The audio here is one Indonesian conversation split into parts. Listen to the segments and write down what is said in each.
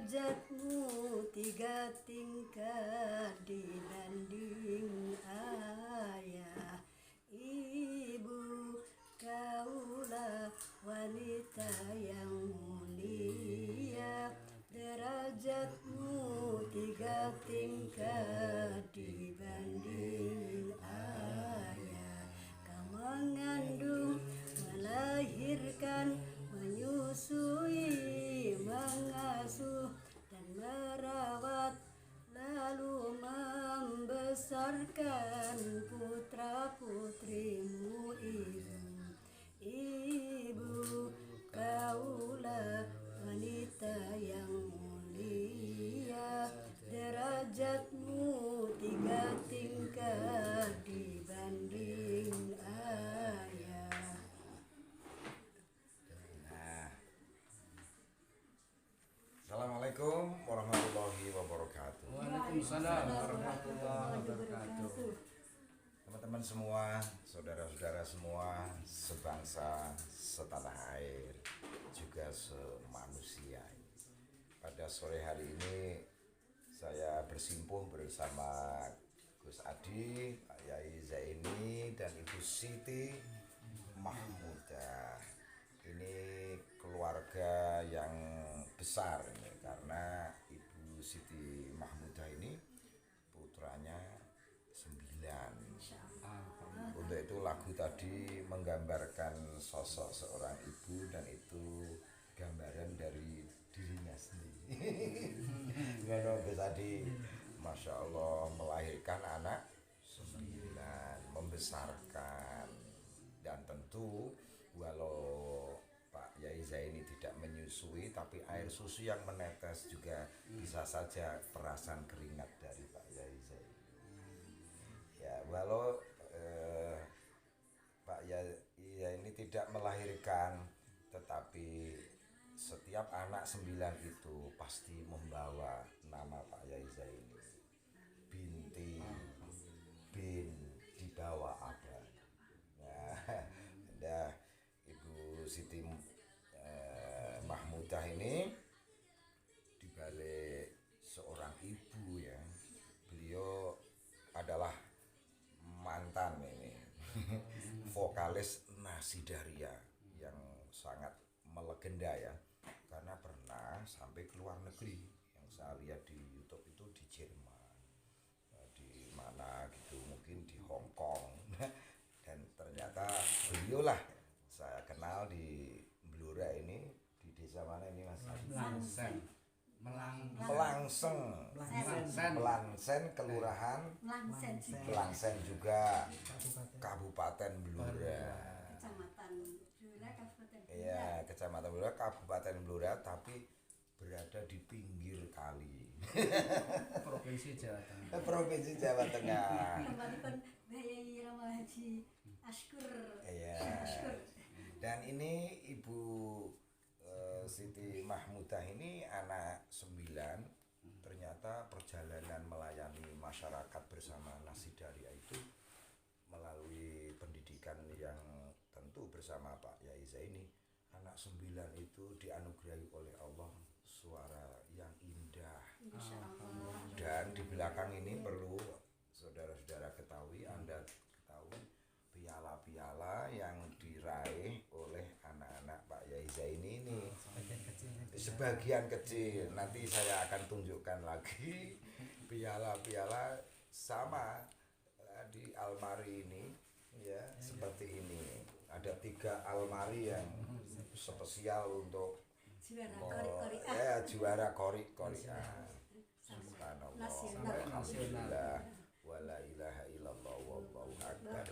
derajatmu tiga tingkat dibanding ayah ibu. Kaulah wanita yang mulia, derajatmu tiga tingkat dibanding ayah. Kau mengandung, melahirkan, menyusui, mengasuh dan merawat, lalu membesarkan putra putrimu ibu. Kaulah wanita yang mulia, derajatmu tiga tingkat dibanding ayah. Assalamualaikum warahmatullahi wabarakatuh. Waalaikumsalam warahmatullahi wabarakatuh. Teman-teman semua, saudara-saudara semua, sebangsa, setanah air, juga semanusia. Pada sore hari ini saya bersimpuh bersama Gus Adi, Pak Yai Zaini, dan Ibu Siti Mahmudah. Ini keluarga yang besar ini, karena Ibu Siti Mahmudah ini putranya 9. Untuk itu lagu tadi menggambarkan sosok seorang ibu, dan itu gambaran dari dirinya sendiri. Gimana tadi, Masya Allah, melahirkan anak 9, membesarkan, dan tentu walau Pak Yai Zaini tidak menyusui, tapi air susu yang menetes juga bisa saja perasan keringat dari Pak Yai Zaini. Ya, walau Pak Yai ini tidak melahirkan, tetapi setiap anak 9 itu pasti membawa nama Pak Yai Zaini. Binti, bin, dibawa abad. Nah, ada Ibu Siti Mahmudah ini dibalik seorang ibu ya, beliau adalah mantan ini vokalis Nasidaria yang sangat melegenda ya, karena pernah sampai ke luar negeri. Yang saya lihat di YouTube itu di Jerman, di mana gitu, mungkin di Hong Kong. Dan ternyata beliau lah saya kenal di Blora ini, di desa mana ini Mas? Melangseng, kelurahan Melangseng juga Kabupaten Blora. Kecamatan Blora, Kabupaten Blora. Iya, Kecamatan Blora, Kabupaten Blora, tapi berada di pinggir kali. Provinsi Jawa Tengah. Provinsi Jawa Tengah. Tempatipun Bayi Rama Haji Askur. Iya. Dan ini Ibu Siti Mahmudah ini anak 9. Ternyata perjalanan melayani masyarakat bersama Nasidaria itu melalui pendidikan yang tentu bersama Pak Yai Zaini. Anak 9 itu dianugerahi oleh Allah suara yang indah. Dan di belakang ini perlu saudara-saudara ketahui, Anda ketahui, piala-piala yang diraih oleh anak-anak Pak Yai Zaini ini. Sebagian kecil, nanti saya akan tunjukkan lagi piala-piala sama di almari ini ya, seperti ini. Ada 3 almari yang spesial untuk juara kori-koriah. Subhanallah, alhamdulillah, wala ilaha illallah, wallahu akbar.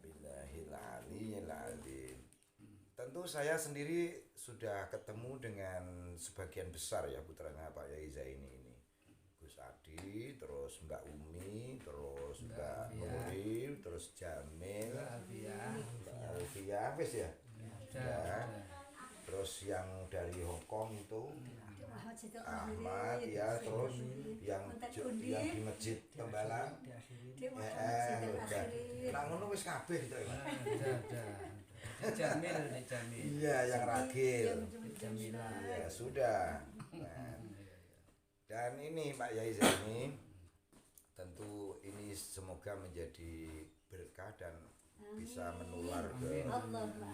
Billahil aliyyil azim. Tentu saya sendiri sudah ketemu dengan sebagian besar ya putranya Pak Yai Zaini ini. Gus Adi, terus Mbak Umi, terus Mbak Nuril, terus Jamil, Mbak Alfia, wis ya? Ya. Terus yang dari Hong Kong itu Ahmad ya, terus yang di Masjid Tembalang nah ngono wis kabeh gitu ya. Jamil. Iya, yang ragil. Jamila. Iya, sudah. Nah, dan ini Pak Yai Zaini, tentu ini semoga menjadi berkah dan bisa menular ke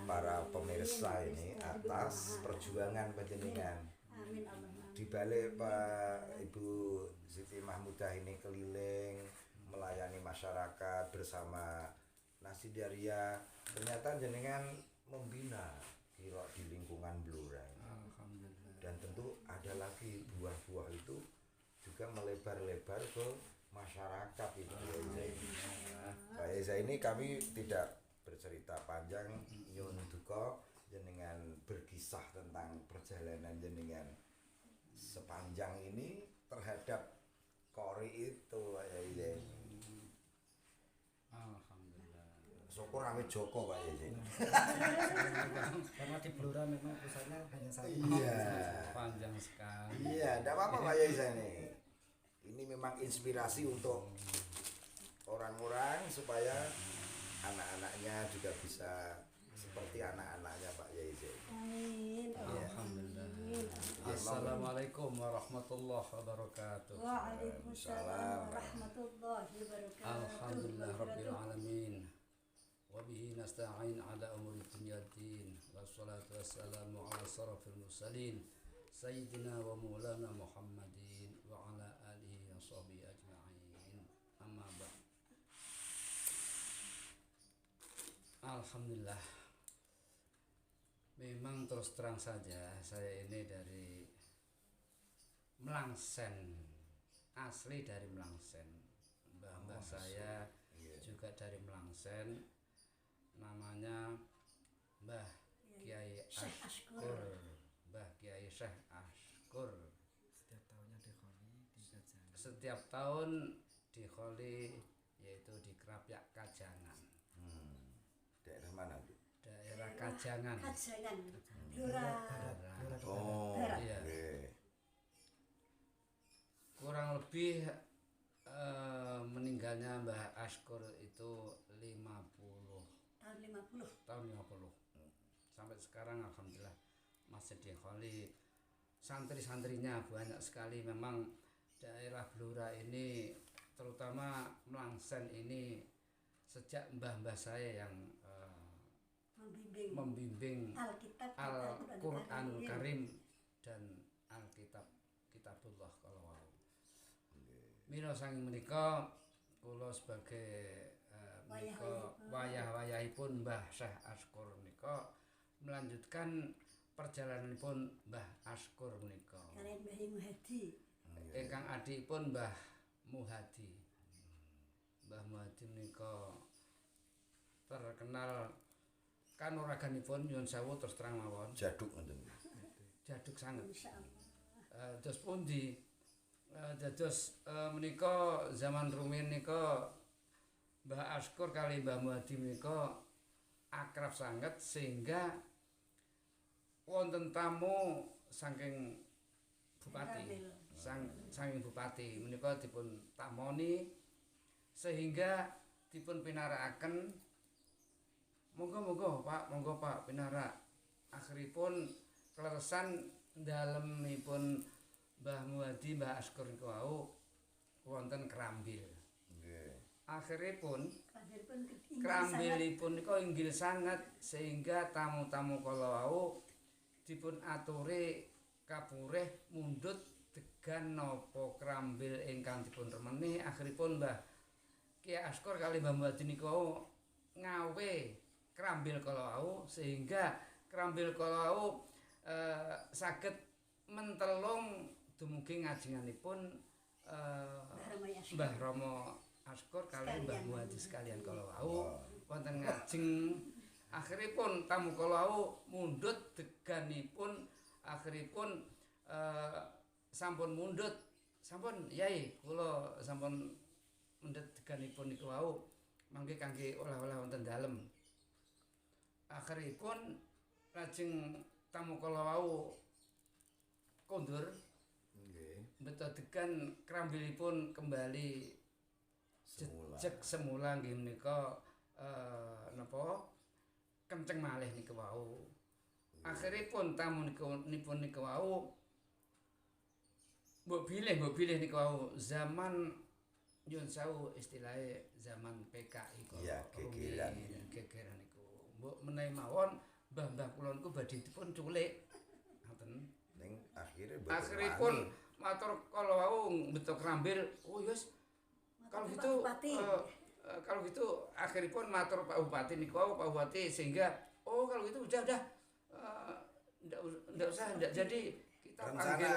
para pemirsa ini atas perjuangan panjenengan. Amin Allahumma. Di balik Pak Ibu Siti Mahmudah ini keliling melayani masyarakat bersama Nasidaria, ternyata jenengan membina kira di lingkungan Blora. Alhamdulillah. Dan tentu ada lagi buah-buah itu juga melebar-lebar ke masyarakat itu. Pak Eza ini kami tidak bercerita panjang, nyun duka jenengan berkisah tentang perjalanan jenengan sepanjang ini terhadap kori itu Pak Eza. Alhamdulillah. Syukur awet Joko Pak Eza. Karena di Blora memang pusatnya hanya satu. Iya. Panjang sekali. Iya, enggak apa-apa Pak Yaiza ini. Ini memang inspirasi untuk orang-orang supaya anak-anaknya juga bisa seperti anak-anaknya Pak Yaiza. Amin. Alhamdulillah. Amin. Assalamualaikum warahmatullahi wabarakatuh. Waalaikumsalam warahmatullahi wabarakatuh. Alhamdulillah rabbil alamin. Wa bihi nasta'in ala umuri dunya din. Wassalatu wassalamu ala asrafil mursalin sayyidina wa maulana Muhammadin wa ala alihi wa sahbihi ajma'in. Amma ba'd. Alhamdulillah. Memang terus terang saja saya ini dari Melangsen, asli dari Melangsen. Mbah-mbah saya juga dari Melangsen, namanya Mbah Kiai Syekh Ashkur. Ashkur. Mbah Kiai Syekh Ashkur. Setiap tahunnya di Kholi di Kajangan. Setiap tahun di Kholi, yaitu di Krapyak Kajangan. Daerah mana Bu? Daerah Kajangan. Kajangan. Blora. Oh, Iya. oke. Kurang lebih meninggalnya Mbah Ashkur itu 50 Tahun 50. tahun 50. Sampai sekarang alhamdulillah masih di Kholi. Santri-santrinya banyak sekali. Memang daerah Blora ini, terutama Melangsen ini, sejak mbah-mbah saya yang membimbing Alkitab, Al-Qur'anul Karim dan Alkitab Kitabullah kalau wau. Mila sanging menika kula sebagai menika wayah-wayahipun Mbah Syekh Ashkur menika melanjutkan perjalananipun Mbah Ashkur menika. Kalian Mbah Muhadi. Ingkang adikipun Mbah Muhadi. Mbah Muhadi menika terkenal kanuraganipun nyuwun sewu terus terang mawon. Jaduk ngoten. Jaduk sanget. Insyaallah. Dos pundi? Dados menika zaman rumiyin nika Mbah Ashkur kali Mbah Muhadi menika akrab sanget sehingga wonten tamu saking bupati. Saking bupati menika dipun tamoni sehingga dipun pinarakaken monggo Pak pinarak. Akhiripun kleresan dalemipun Mbah Muhadi Mbah Ashkur niku wau wonten krambil. Nggih. Akhiripun Krambilipun krambilipun niku inggil sanget sehingga tamu-tamu kala wau dipun aturi kapurih mundhut degan napa krambil ingkang dipun remeni. Akhiripun Mbah Kiai Ashkur kali Mbah Muhadi niku ngawe krambil kala wau sehingga krambil kala wau saged mentelung dumugi ngajenganipun Mbah Rama Ashkur kali Mbah Muhadi sekalian kala wau wonten ngajeng. Akhiripun tamu kala wau mundhut deganipun akhiripun sampun mundhut. Sampun Yai kula sampun mundhut deganipun niku wau mangke kangge oleh-oleh wonten dalem. Akhiripun lajeng tamu kala wau kondur Nggih. mbetadegan krambilipun kembali Semula. jejeg semula nggih menika napa kenceng malih niku wau. Akhiripun tamu nipun niku wau mbok bilih niku wau zaman nyun sewu istilahnya zaman PKI kok. Iya, gegeran. Gegeran niku. Mbok menawi mawon mbah-mbah kula niku badhe dipun culik. Ngoten. Ning Akhiripun matur kala wau betok Krambil, oh yes. Kalau Pak gitu Bupati. kalau gitu akhiripun matur Pak Bupati niku wau Pak Bupati sehingga oh kalau gitu udah enggak usah enggak jadi kita panggil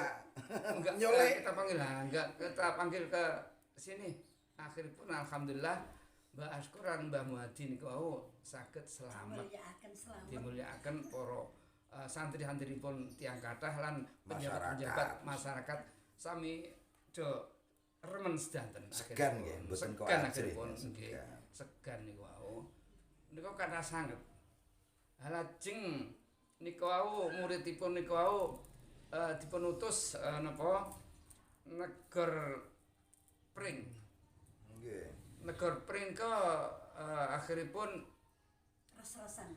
enggak Nyolek. kita panggil lah enggak kita panggil ke sini. Akhiripun alhamdulillah Mbak Askur lan Mbah Muhadi niku wau saged selamat Mulyakaken selamat. dimulyakaken para santri-santripun tiyang kathah lan Masyarakat. penjabat masyarakat sami do remen sedanten. Segan nggih, mboten kok segan ajrih, akhiripun segan. nggih. Segan niku wau. Niku kathah sanget. Lajeng niku wau muridipun niku wau dipun utus napa Negor Pring. Nggih. Negor Pring ke akhiripun Res-resan.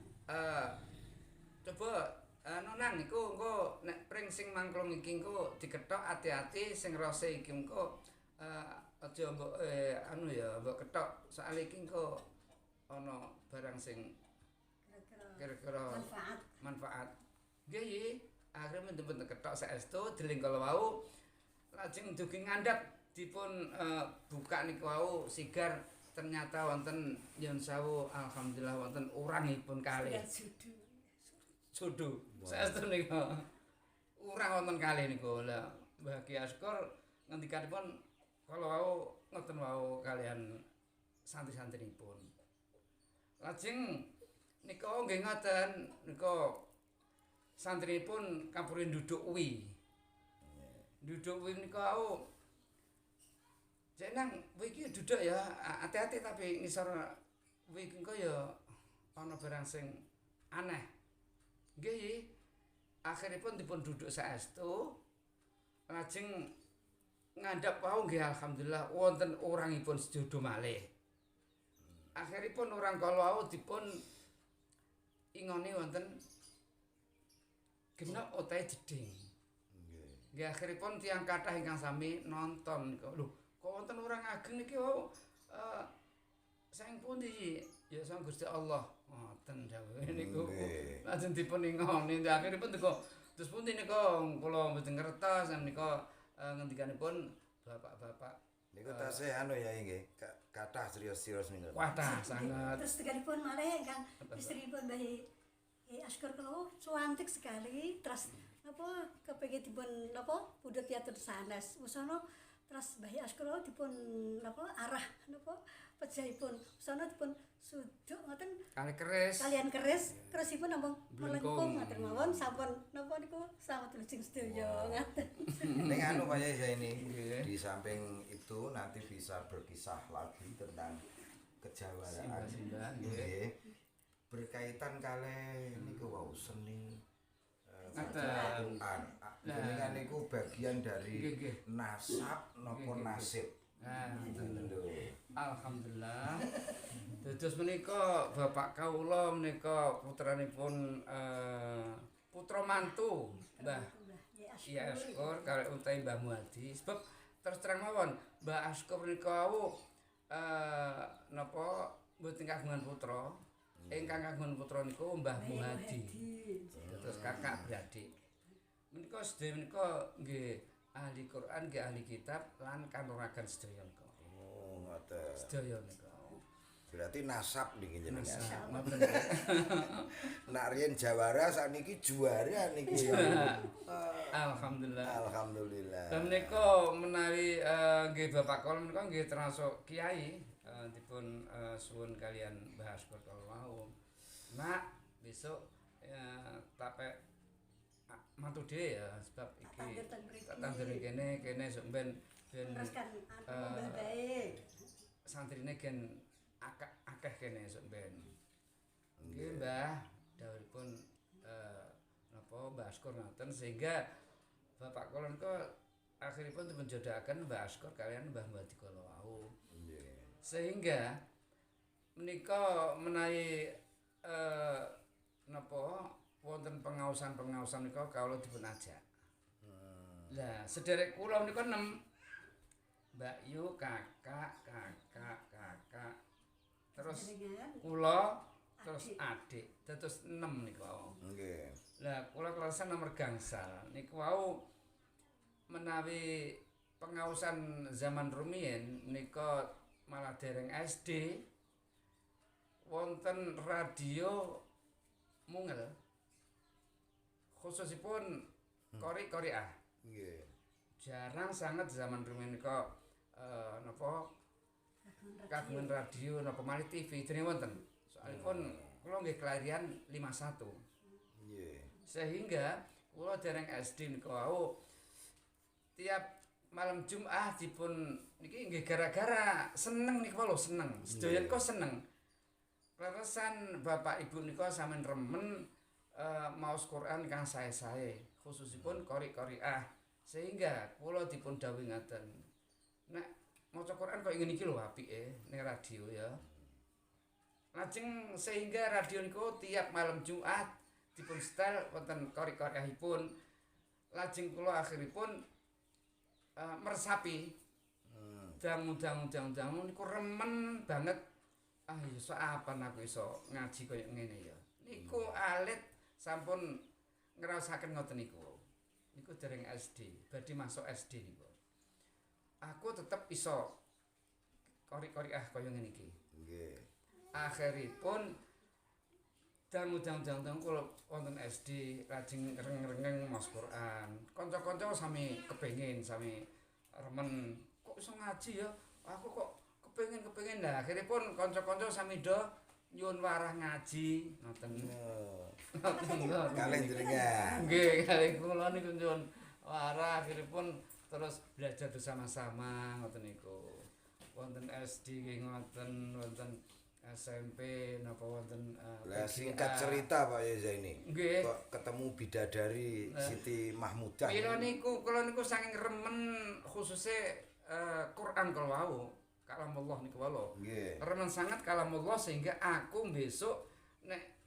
coba nang niku engko nek pring sing mangklung iki engko diketok ati-ati sing rose iki engko aja mbok anu ya mbok ketok soal iki engko ana barang sing kira-kira manfaat. Nggih, akhirnya mendem ketok saestu deling kala wau lajeng dugi ngandhap dipun buka niku wau sigar ternyata wonten nyun sewu alhamdulillah wonten urangipun kalih. Jodoh. Saestu niku. Urang wonten kalih niku. Lah Mbah Ki Askur ngendikanipun kala wau ngoten wau kalian santri-santrinipun. Lajeng nika nggih ngoten nika santrinipun kapuri nduduk uwi. Nduduk uwi nika wau jeneng uwi iki duduk ya hati-hati tapi ngisor uwi engko ya ana barang sing aneh. Nggih, akhiripun dipun duduk saestu lajeng ngandhap wau nggih alhamdulillah wonten urangipun sedodo malih. Akhiripun urang kala wau dipun ingoni wonten genep utahe jeding. Nggih akhiripun tiyang kathah ingkang sami nonton kok lho kok wonten urang ageng niki wau saking pundi ya sang Gusti Allah ngoten dawuh niku lajeng dipun ingoni akhiripun teko terus pundi nika kula mboten ngertos menika ngendikanipun bapak-bapak Niku tasih anu ya nggih, kathah serius-serius niku. wadah sangat Terus tegalipun malih kan istripun Mbah Askur kalau cantik sekali. Terus apa kepengin dipun napa pundhut piatur sanes. Usana terus Mbah Askur dipun napa arah napa pejahipun. Usana dipun suduk ngoten kali keris kalian kerisipun namung Melengkung. melengkung ngoten mawon sampun napa niku selamat lujeng sedaya ngoten. Ning anu Pak Yai ini Nggih. di samping itu nanti bisa berkisah lagi tentang kejawaraan. Simbah-simbah, nggih. Nggih. Berkaitan kalih niku wau seni Ngaten. Quran. Jenengan niku bagian dari Nggih, nggih. nasab napa Nggih, nggih. nasib. Nah, Lho. alhamdulillah. Dados menika bapak kawula menika putranipun putra mantu Mbah Iya Askur kali utahe Mbah Muhadi sebab terus terang mawon Mbah Askur menika wau napa mboten kagungan putra. Ingkang kagungan putra niku Mbah Muhadi. Terus kakak beradik. Menika sedaya menika nggih ahli Quran, nggih ahli kitab lan kanuragan sedaya menika. Oh, ngoten. Sedaya menika. Berarti nasab niki jenengan. Ngoten. Nak riyen jawara sakniki juara niki. Alhamdulillah. Alhamdulillah. Dan menika menawi nggih Bapak kula menika nggih termasuk kiai dipun suwun kalian Mbah Askur kala wau. Nak besok tapek mantu dhewe ya sebab iki tak tandur kene sok ben Terus kan mbah baik. santrine gen akeh kene sok ben. Nggih Mbah, dawuhipun napa Mbah Askur ngoten sehingga Bapak kula niku akhiripun dipun jodohaken Mbah Askur kalian Mbah Muhadi kala wau. Sehingga menika menawi napa wonten pengausan-pengausan nika kawula dipun ajak. Lah sederek kula menika 6. Mbak Yu kakak. Terus Jenengan kula terus adik. Dados 6 niku wau. Nggih. Lah kula kelasan nomor gangsal niku wau menawi pengausan zaman rumiyin menika malah dereng SD wonten radio mungel khususipun Qori-Qoriah. Nggih. Jarang sangat zaman rumiyin menika napa kagungan radio napa malih TV dene wonten. Soalipun kula nggih kelairan 51. Nggih. Sehingga kula dereng SD niku wau tiap malam Jumat dipun niki nggih gara-gara seneng niku lho seneng. Sedoyo kok seneng. Leresan Bapak Ibu nika sampean remen maos Quran kang sae-sae, khususipun Qori-Qoriah. Sehingga kula dipun dawuh ngaten. Nek maca Quran kok ngene iki lho apike ning radio ya. Lajeng sehingga radio niku tiap malam Jumat dipun setel wonten Qori-Qoriahipun. Lajeng kula akhiripun meresapi dangu niku remen banget. Iso apan aku iso ngaji kaya ngene ya. Niku alit sampun ngraosaken ngoten niku. Niku dereng SD, badhe masuk SD niku. Aku tetep iso Qori-Qoriah kaya ngene iki. Nggih. Akhiripun dangu kula wonten SD lajeng reng-rengeng maos Quran. Kanca-kanca sami kepengin, sami remen kok iso ngaji ya. Aku kok kepengin lah. Akhiripun kanca-kanca sami do nyuwun warah ngaji ngoten. Kalih jenengan. Nggih, kalih kula niku nyuwun warah akhiripun terus belajar bersama-sama ngoten niku. Wonten SD nggih ngoten, wonten SMP napa wonten Lah singkat cerita Pak Zaini. Nggih. Kok ketemu bidadari Siti Mahmudah. Mila niku kula niku saking remen khususe Quran kala wau, kalamullah niku wae. Nggih. Remen sangat kalamullah sehingga aku besok nek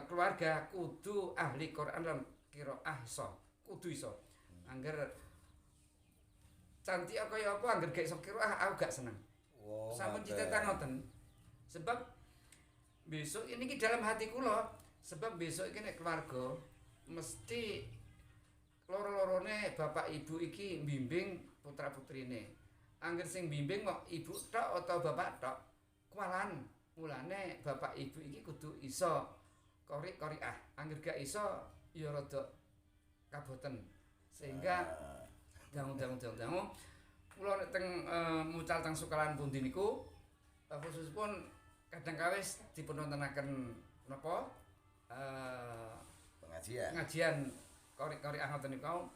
keluarga kudu ahli Quran lan qiraah iso, kudu iso. Angger cantik kaya apa angger gak iso qiraah aku gak seneng. Oh, Sampun ngoten. cita ngoten. Sebab besok ini ki dalam hati kula, sebab besok iki nek keluarga mesti loro-lorone bapak ibu iki mbimbing putra-putrine. Angger sing bimbing kok ibu tok atau bapak tok, kualan. Mulane bapak ibu iki kudu iso Qori-Qoriah. Angger gak iso ya rada kaboten. Sehingga dangu kula nek teng mucal teng sekolahan pundi niku khususipun kadang kawis dipun wontenaken napa pengajian Qori-Qoriah ngoten niku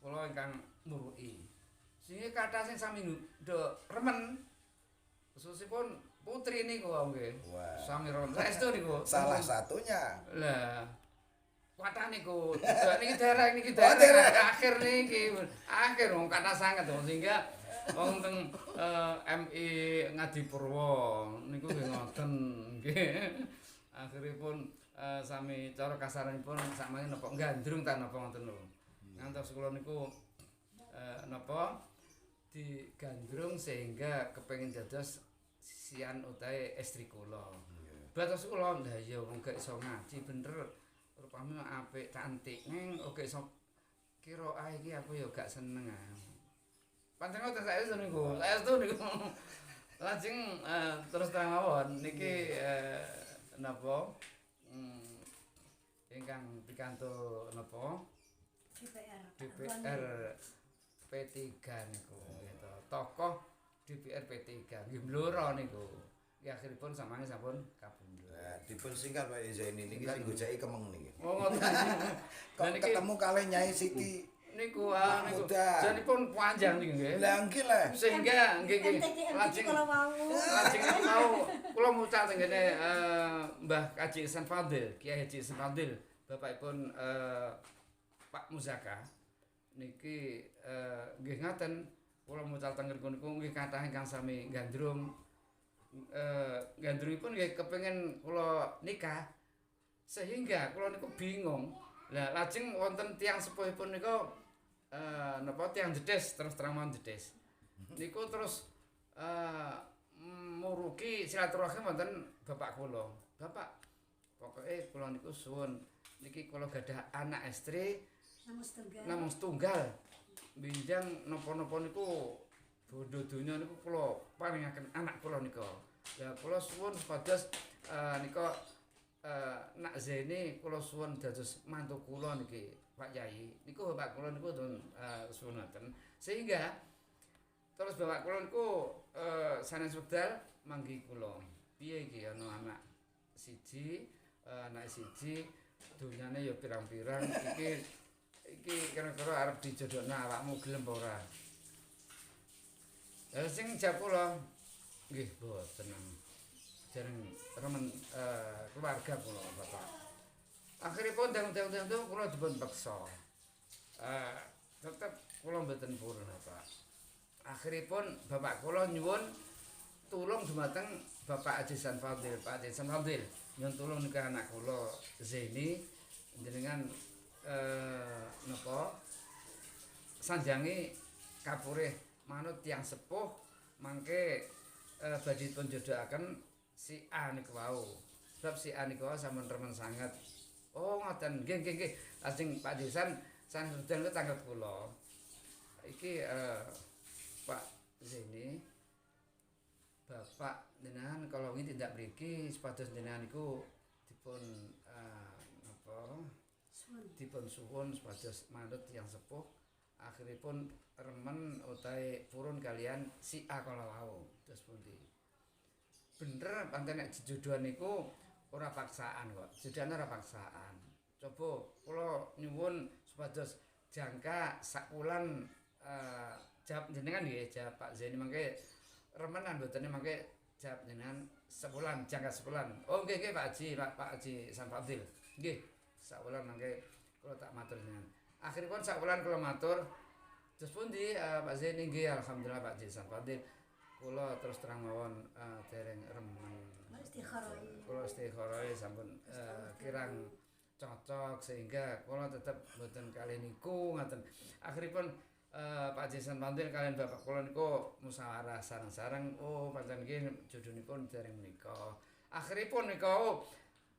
kula ingkang muruki. Sehingga kathah sing sami do remen khususipun putri niku nggih. Wah. Sami remen. Saestu niku. Salah satunya. Lah kuatan niku. Niki daerah akhir niki. Akhir wong kathah sanget sehingga wonten MI Ngadipurwa niku nggih ngoten nggih. Akhiripun sami cara kasaranipun sakmene napa gandrung ta napa ngoten lho. Ngantos kula niku napa digandrung sehingga kepengin dados sian utahe estri kula. Batas kula ndah ya wong gak iso ngaji bener rupane apik cantik ning oke iso qiraah iki aku ya gak seneng ah. Pancen ngoten saestu niku. Lajeng terus terang mawon niki napa ingkang pikantuk napa DPR P3 niku gitu. Tokoh DPR P3 nggih mloro niku. Ya akhiripun samane sampun kabundut. Nah, dipun singkat Pak Zaini niki sing gojeki kemeng niki. Oh ngoten. Kok ketemu kalih Nyai Siti Niku niku. Janipun panjang niku nggih. Lah nggih lah. Sehingga nggih lajeng mau kula mucal teng ngene Mbah Kaji Ihsan Fadil, Kiai Haji Ihsan Fadil, bapakipun Pak Muzaka. Niki nggih ngaten kula mucal teng niku nggih kathah ingkang sami gandrung. Gandrungipun nggih kepengin kula nikah. Sehingga kula niku bingung. Lah lajeng wonten tiyang sepuhipun niku napa tiyang jedes terus terang mawon jedes. Niku terus muruki silaturahim wonten bapak kula. Bapak, pokoke kula niku suwun niki kula gadah anak istri namung setunggal. Binjang napa-napa niku bondo donya niku kula paringaken anak kula nika. Ya kula suwun supados nika nak Zeni kula suwun dados mantu kula niki Pak Yai. Niku bapak kula niku suwun ngoten. Sehingga terus bapak kula niku sanes wekdal manggi kula. Piye iki ana anak siji, anak siji donyane ya pirang-pirang iki kira-kira arep dijodohna awakmu gelem apa ora? Lah sing jawab kula nggih mboten. Jareng remen keluarga kula bapak. Akhiripun dang-dang kula dipun peksa. Tetep kula mboten purun Bapak. Akhiripun bapak kula nyuwun tulung dumateng Bapak Ajisan Fadil, Pak Ajisan Fadil. Nyuwun tulung ke anak kula Zeni jenengan napa sanjangi kapurih manut tiyang sepuh mangke badhe dipun jodohaken si A niku wau. Sebab si A niku sampun remen sanget. Oh ngoten, nggih. Lajeng Pak Ajisan sanes sedaya tanggap kula. Iki Pak Zeni Bapak jenengan kalau wingi tindak mriki supados jenengan niku dipun dipun suwun supados manut tiyang sepuh akhiripun remen utahe purun kalian si A kala wau. Terus pundi? Bener panten nek jejodohan niku ora paksaan kok. Jedane ora paksaan. Coba kula nyuwun supados jangka sak wulan jawab jenengan nggih jawab Pak Zeni mangke remenan mboten mangke jawab jenengan sebulan jangka sebulan. Oh nggih Pak Haji San Fadil. Nggih, sak wulan mangke kula tak matur jenengan. Akhiripun sak wulan kula matur terus pundi Pak Zeni nggih alhamdulillah Pak Haji San Fadil. Kula terus terang mawon dereng remen. Kula istikharah sampun kirang cocok sehingga kula tetep mboten kalih niku ngaten. Akhiripun Pak Jason Pantil kalian bapak kula niku musyawarah sareng-sareng oh pancen nggih jodhonipun dereng menika. Akhiripun nika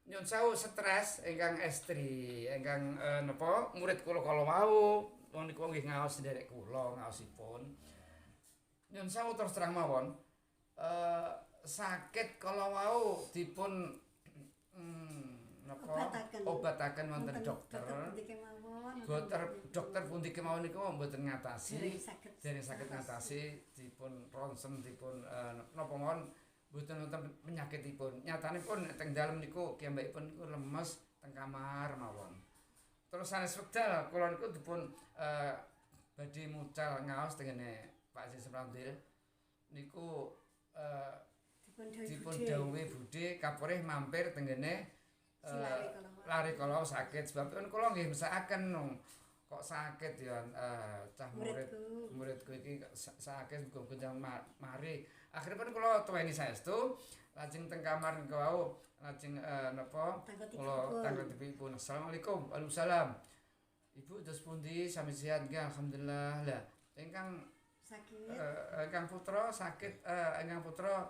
nyun sewu stres ingkang estri ingkang napa murid kula kala wau niku nggih ngaos nderek kula ngaosipun. Nyun sewu terus terang mawon sakit kala wau dipun obataken wonten dokter. Dokter pundi kemawon niku mboten ngatasi, dereng saged ngatasi dipun ronsen dipun napa mawon mboten wonten penyakitipun. Nyatanipun teng dalem niku kiyambakipun niku lemes teng kamar mawon. Terus sanes wekdal kula niku dipun badhe mucal ngaos tengene Pak Haji Semrandil niku dipun dawuhi budhe kapurih mampir tengene lari kalau sakit sebab kula nggih mesakaken kok sakit ya cah muridku iki sakit muga-muga mari akhiripun kula tuweni saestu lajeng teng kamar niku wau lajeng napa kula tanggapipun assalamualaikum waalaikumsalam ibu terus pundi sami sehat nggih alhamdulillah lah ingkang sakit ingkang putra sakit ingkang putra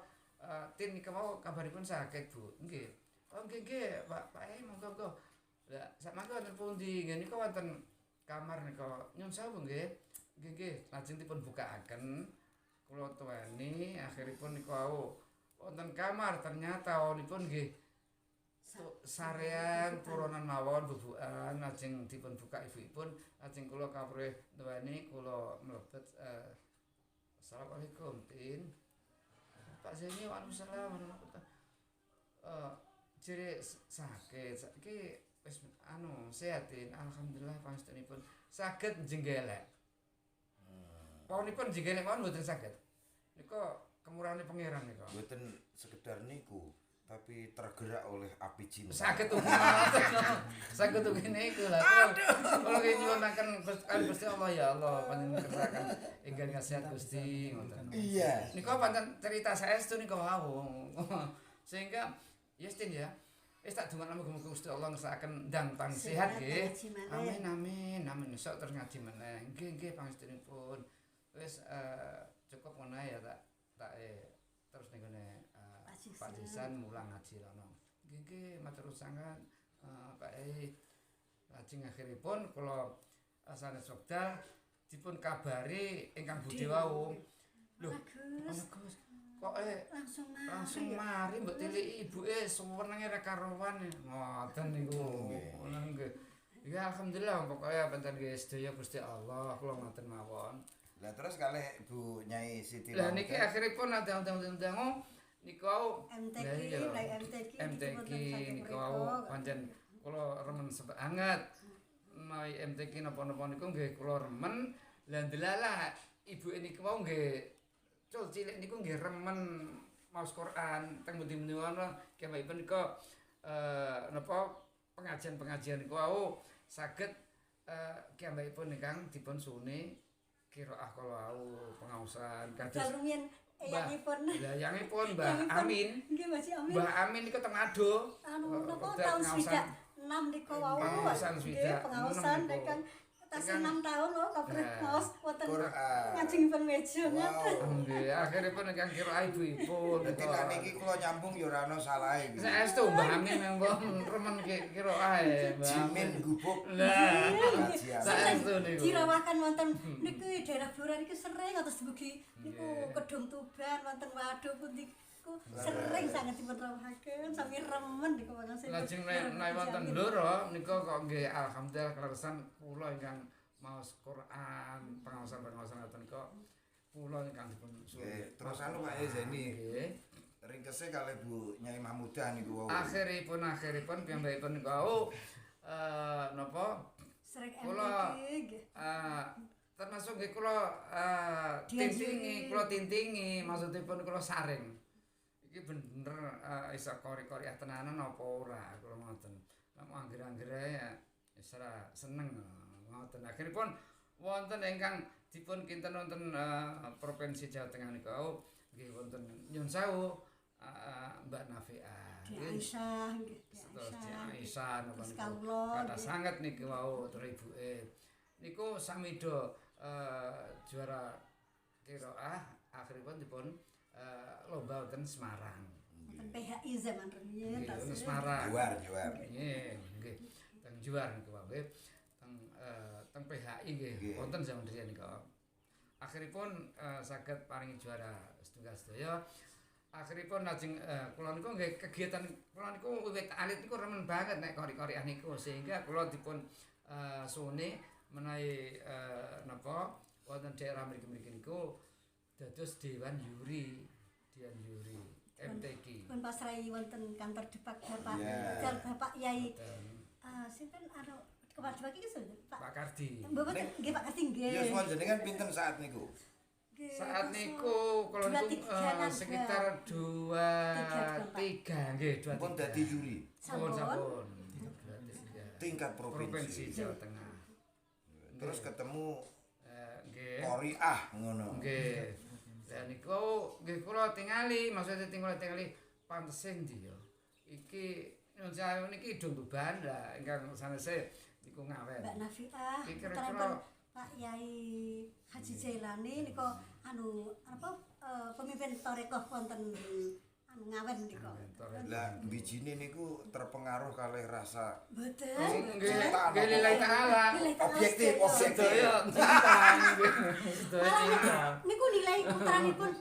tin niku mau kabaripun sakit Bu nggih. Oh nggih Pak monggo. Lah sak mangke wonten pundi? Nggih niku wonten kamar nika. Nyun sewu nggih. Nggih lajeng dipun bukaaken. Kula tuweni akhiripun niku wau wonten kamar ternyata wonipun nggih sarean puronan mawon bubukan lajeng dipun buka ibuipun lajeng kula kapurih tuweni kula mlebet Assalamualaikum Tin. Pak Zeni waalaikumsalam jere sakit saiki wis sehatin alhamdulillah panjenenganipun saged njenggelek. Pawonipun njenggelek mawon mboten saged. Nika kemurahane pangeran nika. Mboten sekedar niku, tapi tergerak oleh api cinta. Saged ugi. Saged ugi niku lha. Kula nyuwunaken Gusti Allah ya Allah panjenengan kersakaken enggal ngasihat Gusti ngoten. Iya. Nika pancen cerita saestu nika wau. Sehingga Yestin ya. Wis tak dongakno muga-muga Gusti Allah ngersakaken ndang pang sehat nggih. Amin. Esuk terus ngaji meneh. Nggih pangestunipun. Wis cukup ngono ya tak terus ning gone Pak Jisan mulang ngaji rono. Nggih matur sangat Pak lajeng akhiripun kula sanes wekdal dipun kabari ingkang budhe wau. Lho, Gus, kok langsung mari mbok tiliki ibuke senenge ra karuan. Ngoten niku. Nggih. Ya alhamdulillah pokoke panten nggih sedaya Gusti Allah kula ngoten mawon. Lah terus kalih Bu Nyai Siti Lah niki akhiripun ada-ada niku MTQ niku pancen kula remen banget. Mai MTQ napa-napa niku nggih kula remen. Lah ndelalah ibuke niku wau nggih cul cilik niku nggih remen maos Quran teng pundi-pundi ana kemawon niku napa pengajian-pengajian niku wau saged kemawon ingkang dipun sune qiraah kala wau pengaosan kados Jalumin eyangipun. Lah yangipun Mbah Amin. Nggih Mbah Amin. Mbah Amin niku teng Ado. Napa tahun 6 niku wau. Pengaosan dekan tas 6 tahun lho kaprih ngaos wonten ngajengipun meja. Nggih, akhiripun ingkang qiraah ibu-ibu. Dadi nek niki kula nyambung ya ora ana salahe iki. Saestu Mbah Amin mengkon remen qiraah Mbah Jimin gubuk. Lah, kajian. saestu niku. Dirawakan wonten niku daerah Blora niku sering atus dugi niku Kedung Tuban wonten Waduh pundi niku sering sanget dipun rawahaken sami remen niku pangaosan. Lajeng nek wonten Blora nika kok nggih alhamdulillah kaleresan kula ingkang maos Quran, pengaosan-pengaosan ngoten kok kula ingkang dipun suwun. Terus anu Pak Zeni. Nggih. Ringkese kalih Bu Nyai Mahmudah niku wau. Akhiripun piyambakipun niku napa Sering kula nggih. termasuk nggih kula tintingi maksudipun kula saring. Iki bener iso kori-kori tenanan apa ora kula ngoten. Nek angger-anggere ya wis ora seneng ngoten. Akhiripun wonten ingkang dipun kinten wonten provinsi Jawa Tengah niku nggih wonten nyun sewu Mbak Nafiah. Aisyah nggih. Aisyah napa niku. Kata sanget niku wau terus ibuke. Niku samido juara qiraah akhiripun dipun lomba wonten Semarang. Wonten PHI zaman riyen tas. Wonten Semarang. Juar. Nggih. Teng juar niku wae. Teng PHI nggih wonten zaman riyen niku. Akhiripun saged paringi juara setunggal sedaya. Akhiripun lajeng kula niku nggih kegiatan kula niku wiwit alit niku remen banget nek kori-korian niku sehingga kula dipun sune menawi napa wonten daerah mriki-mriki niku dados Dewan Juri MTQ. Pun pasrai wonten kantor Depak Bapak Yai. Sinten anu Kepala Depak iki Pak Kardi. Mboten nggih Pak Kardi nggih. Ya suwun jenengan pinten saat niku? Saat niku kalau niku sekitar 2-3 nggih 2-3. Pun dadi juri Sampun. tingkat provinsi Jawa Tengah. Terus ketemu Nggih. Qoriah ngono. Nggih. Lah niku nggih kula tingali, maksudnya tingali pantese ndi ya. Iki nyun sewu niki Dung Tuban lah ingkang sanese niku ngawen. Mbak Nafiah, Iki kira-kira putripun Pak Yai Haji Jailani niku anu apa pemimpin tarekat wonten anu ngawen niku. Lah bijine niku terpengaruh kalih rasa Mboten. Nggih lillahi taala. objektif. Sedaya cinta nggih. Sedaya cinta. Niku nilai puteranipun.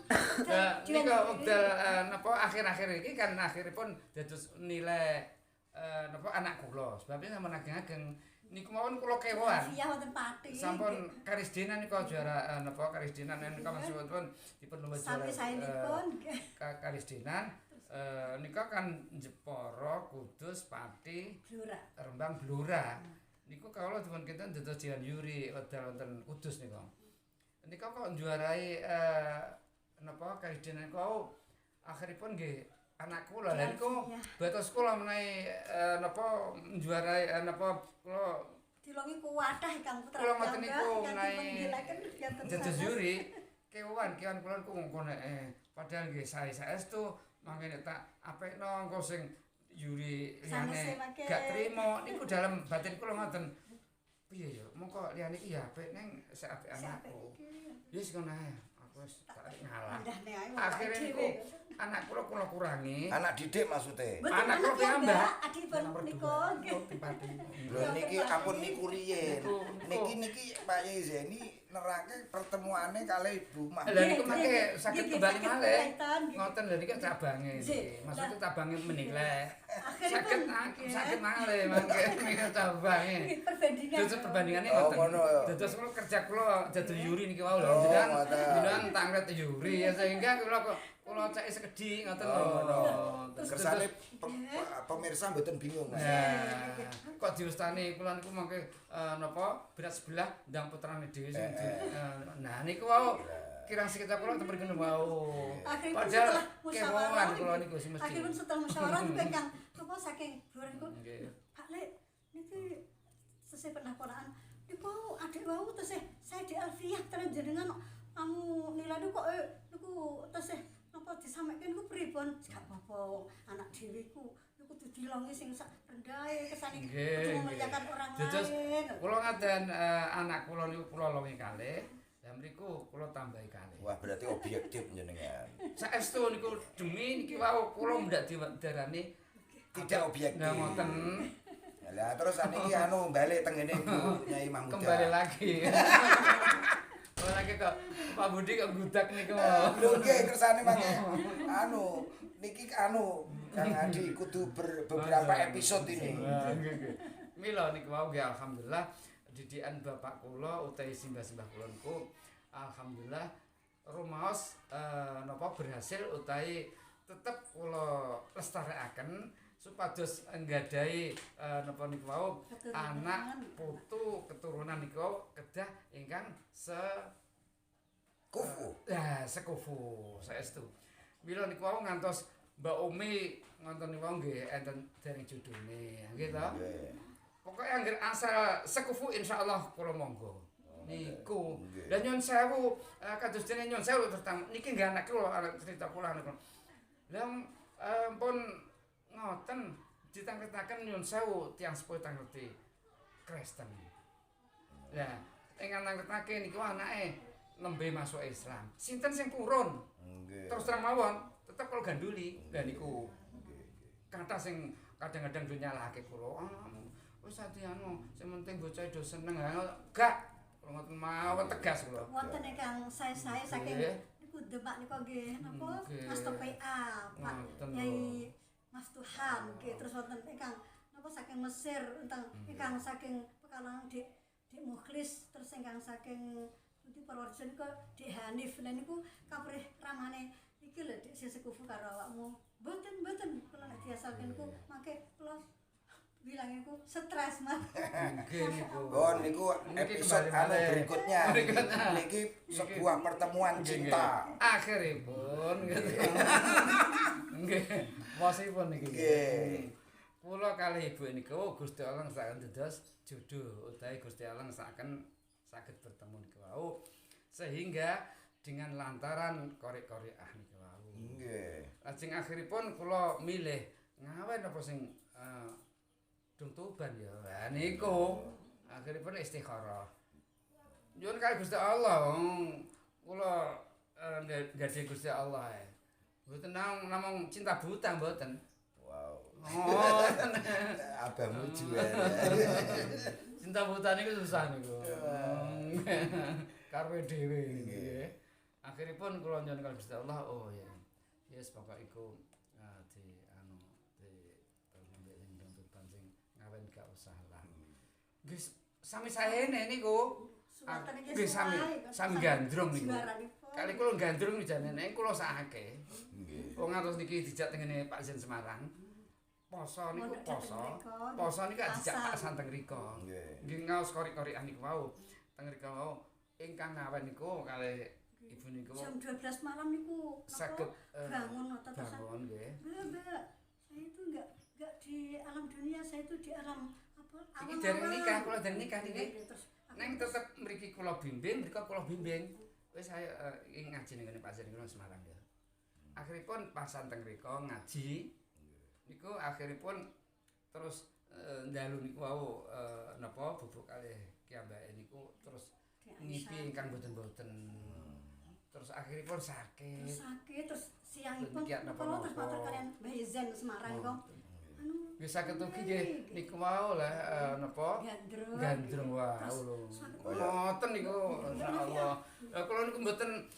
Niku wekdal napa akhir-akhir iki kan akhiripun dados nilai napa anak kula. Sebabnya sampun ageng-ageng niku mawon kula kewoan. Iya wonten Pati. Sampun karisdenan niku juara napa karisdenan niku maksudipun dipun lomba juara. Sampai saenipun Karisdenan nika kan Jepara, Kudus, Pati, Blora. Rembang, Blora. Niku kawula dipun kinten dados Dewan Juri wekdal wonten Kudus niku. Nika kok juarai napa karisdenan niku akhiripun nggih anak kula lha niku batas kula menawi napa juarai napa kula Dilongi kuwadah Kang Putra. kula ngoten niku menawi dados dados juri kewan kula niku ngkon padahal nggih saestu mangkene tak apekno engko sing Yuri Sanese liyane mangke. gak trimo niku dalam batin kula ngoten. Piye ya, mongko liyane iki ya apik ning seapik anakku. Wis ngono ae. Aku wis tak ngalah. Andahne ae. Akhire niku anak kula kurangi. Anak didik maksudnya. Betul, anak kula ya, piyambak. Mbak. Adipun niku nggih. Lho niki ampun niku riyen. Niki Pak Yai Zeni nerake pertemuane kali Ibu Mah. Lah niku mangke saged Nggih, kembali saged malih. kaitan, nggih. Ngoten lho niku cabange iki. Nggih. Maksudnya cabange menilai. Akhiripun, Saged nggih. saged malih mangke niku cabange. Nggih, perbandingan. Terus perbandingannya Oh, ngoten. ngono. Terus kula kerja kula jadu Yuri niki wau lho. Oh, Jenengan ngoten. jenengan tanglet Yuri ya sehingga kula cek sekedhi ngoten lho. Oh, ngono. Terus- Kersane Nggih. pemirsa mboten bingung. Nah, kok diustani kula niku mangke napa berat sebelah ndang putrane dhewe sing nah niku wau kirang sekitar kula temperken wau. Akhiripun Padahal setelah musyawarah kewoan kula niku sing mesti. akhiripun setelah musyawarah niku ingkang napa saking buran niku Nggih. Pak Lek niki sesih pernah ponaan niku adik wau tesih Saidi Alfiah terus jenengan anu nilai kok niku tesih napa disampaikan niku pripun gak apa-apa anak dhewe ku niku kudu dilongi sing sak rendahe kesane Nggih, kudu nggih. memuliakan orang Terus lain. kula ngaten anak kula niku kula longi kalih. Lah mriku kula tambahi kalih. Wah, berarti objektif jenengan. Saestu niku demi niki wau kula ndak didarani Tidak objektif. Nah ngoten Lah terus niki anu balik teng ngene Bu Nyai Mahmuda. kembali lagi. Oh lagi kok Pak Budi kok gudak niku. Lho nggih kersane mangke anu niki anu Kang Adi kudu beberapa episode ini. Nah, nggih nggih. Mila niku wau nggih alhamdulillah didikan bapak kula utawi simbah-simbah kula niku alhamdulillah rumaos napa berhasil utawi tetep kula lestarekaken supados nggadahi napa niku wau Keturunan. anak putu keturunan niku kedah ingkang Kufu. sekufu saestu. Mila niku wau ngantos Mbak Umi ngonten niku wau nggih enten dereng judune nggih to. Nggih. Pokoke anggere asal sekufu insyaallah kula monggo. Niku. Nggih. Lah nyun sewu kados dene nyun sewu terutama niki nggih anak kula arek cerita kula niku. Lah pun ngoten ditangketaken nyun sewu tiyang sepuh tangleti Kristen. Lah ingkang nangketake niku anake nembe masuk Islam. Sinten sing purun? Nggih. Terus terang mawon, tetep kalau ganduli. Lah niku Nggih. kata sing kadang-kadang do nyalahake kula. Wis ati anu, sing penting bocah do seneng. Gak, ngoten mawon tegas kula. Wonten ingkang saya saking Nggih. niku Demak niku nggih napa Nggih. Mas PA Pak Ngoten Yai Maftuhan nggih terus wonten ingkang napa saking Mesir tentang ingkang saking Pekalongan Dik Mukhlis terus ingkang saking Budi Purworejo niku Dik Hanif lha niku kaprih ramane iki lho Dik sing sekufu karo awakmu mboten kula nek diasalken niku mangke kula bilang iku stres mah Nggih niku. Oh niku Niki episode kembali anu malih. berikutnya. Berikutnya. Niki sebuah pertemuan Nggih, cinta. nggih. Akhiripun gitu. Nggih, posipun niki. Nggih. Kula kalih ibu niku Gusti Allah ngersakaken dados jodoh utawi Gusti Allah ngersakaken saged bertemu niku wau sehingga dengan lantaran korek-korekan niku wau. Nggih. Lajeng akhiripun kula milih ngawen apa sing dung tuban ya. Lah niku akhiripun istikharah. Nyuwun kalih Gusti Allah kula nggadahi Gusti Allah ae. Mboten namung cinta buta mboten. Wow. Oh, Abah muju ya. cinta buta niku susah niku. Karepe dhewe niku nggih. Akhiripun kula nyuwun kalih Gusti Allah, oh ya. Yes pokok iku di anu di ambek sing tuntutan sing ngawen gak usah lah. Nggih sami saene niku. Suwatan iki Nggih sami gandrung niku. juaranipun. Kali kula gandrung janene kula sakake. Nggih. Wong ngantos niki dijak tengene Pak Zen Semarang. Poso niku Mondok poso. dhateng mriko. Poso niku dijak Pasar. Pak Santeng rika. Nggih. Nggih ngaos korik-korikan niku wau. Teng rika wau ingkang ngawen niku kalih ibu niku Jam 12 malam niku saged bangun ngoten terus. bangun nggih. Mbak, saya itu enggak di alam dunia, saya itu di alam apa? Iki dereng nikah, kula dereng nikah niki. Terus Neng tetep mriki kula bimbing, mriko kula bimbing. Wis saya ngaji ning Pak Zen Semarang ya. Akhiripun pas santeng rika ngaji. niku akhiripun terus dalu niku wau napa bubuk kalih kiambake niku terus ngipi ingkang boten-boten. Terus akhiripun sakit. Terus siangipun Kiat kula terus napa-napa. matur kalian Mbah Izen Semarang kok. Anu Nggih saged ugi nggih niku wau lah napa gandrung wau lho. Ngoten niku insyaallah. Kula niku mboten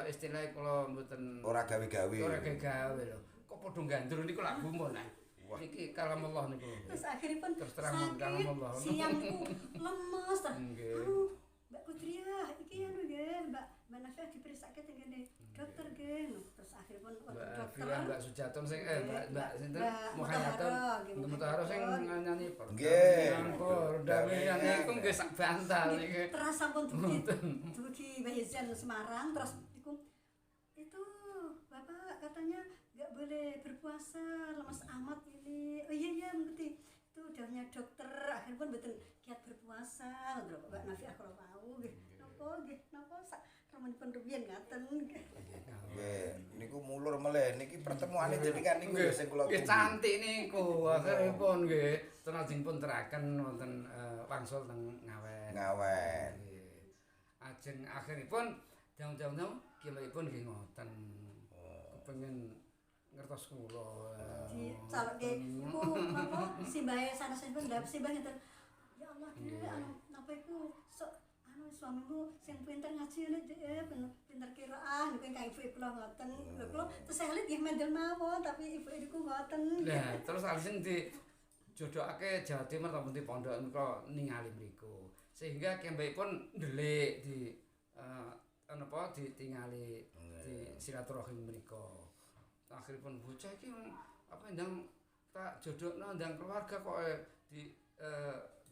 istilahé kula mboten Ora gawe-gawe. ora gawe lho. Kok padha gandrung niku lak gumun nah. Niki kalam Allah niku. terus akhiripun Terus terang kalam Allah. siang niku lemes ta. Nggih. Anu Mbak Kudria iki anu nggih Mbak Nafiah diperiksake teng kene dokter nggih. Terus akhiripun Mbak dokter Fira, Mbak Sujaton sing Mbak sinten Mbak Muhayaton, Mutahara, nggih, Mbak Mutahara sing Mutahara. nyanyi Nggih. Perdamaian niku nggih sak bantal niki. terus sampun dugi Mbah Izen Semarang terus niku itu Bapak katanya nggak boleh berpuasa lemas amat ini. Oh iya ngerti itu dawuhnya dokter akhirnya pun betul kiat berpuasa ngono Mbak Nafiah kalau mau nggih napa sak ramanipun rumiyin ngaten nggih. Nggih, niku mulur meleh niki pertemuane jenengan niku Nggih, sing kula nggih tunggu. cantik niku akhiripun nggih tenajengipun teraken wonten wangsul teng Ngawen. Ngawen. Nggih. Ajeng akhiripun daung-daung kiyaipun nggih ngoten. Kepengin ngertos kula. Dicalokke ku napa simbahe sanesipun ndap simbah ngeten. Ya Allah ki anu napa iku anu suamimu sing pinter ngaji pinter qiraah niku ingkang ibu kula ngoten. Lho kula teselit nggih mendel mawon tapi ibu niku ngoten. Nah, terus alising di jodohake Jawa Timur tampun di pondok menika ningali mriku. Sehingga kembekipun ndelik di napa ditingali di silaturahim mriku. Akhiripun bocah iki apa ndang tak jodohno ndang keluarga kok